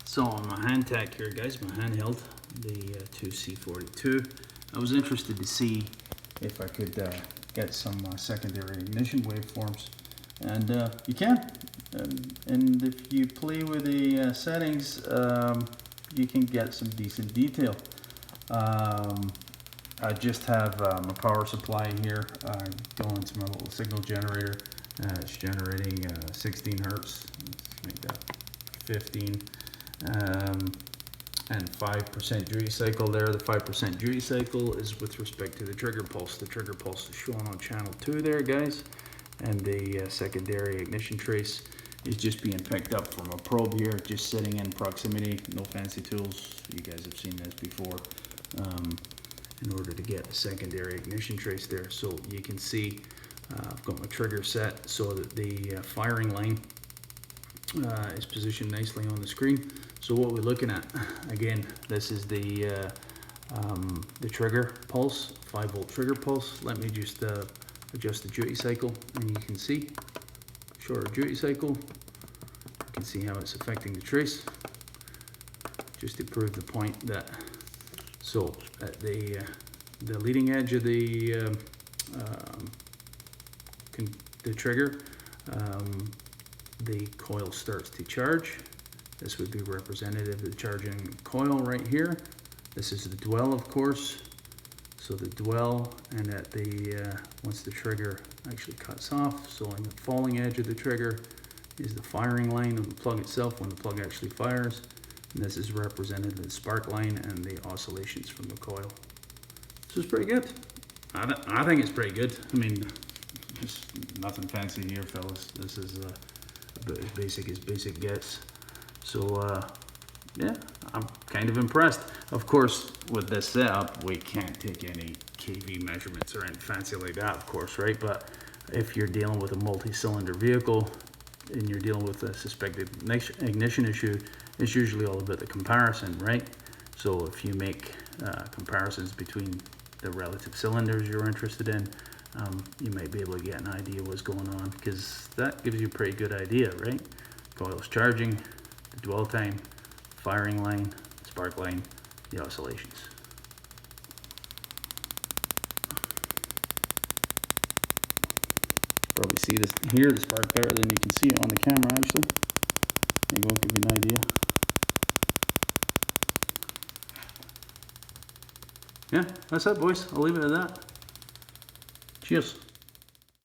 So my Hantek here, guys, my handheld, the 2C42. I was interested to see if I could get some secondary ignition waveforms, and you can. And if you play with the settings, you can get some decent detail. I just have my power supply here going to my little signal generator. It's generating 16 hertz. Let's make that 15. And 5% duty cycle there. The 5% duty cycle is with respect to the trigger pulse. The trigger pulse is shown on channel 2 there, guys. And the secondary ignition trace is just being picked up from a probe here, just sitting in proximity. No fancy tools. You guys have seen this before. In order to get a secondary ignition trace there. So you can see I've got my trigger set so that the firing line is positioned nicely on the screen. So what we're looking at, again, this is the trigger pulse, 5-volt trigger pulse. Let me just adjust the duty cycle, and you can see shorter duty cycle. You can see how it's affecting the trace. Just to prove the point that, so at the leading edge of the trigger, the coil starts to charge. This would be representative of the charging coil right here. This is the dwell, of course. So the dwell, and at the once the trigger actually cuts off, so on the falling edge of the trigger is the firing line of the plug itself when the plug actually fires. And this is representative of the spark line and the oscillations from the coil. This is pretty good. I think it's pretty good. I mean, there's nothing fancy here, fellas. This is about as basic gets. So yeah, I'm kind of impressed. Of course, with this setup, we can't take any kV measurements or anything fancy like that, of course, right? But if you're dealing with a multi-cylinder vehicle and you're dealing with a suspected ignition issue, it's usually all about the comparison, right? So if you make comparisons between the relative cylinders you're interested in, you might be able to get an idea what's going on, because that gives you a pretty good idea, right? Coil's charging, the dwell time, firing line, spark line, the oscillations. Probably see this here, the spark better than you can see it on the camera actually. There you go, give you an idea. Yeah, that's it, boys. I'll leave it at that. Cheers.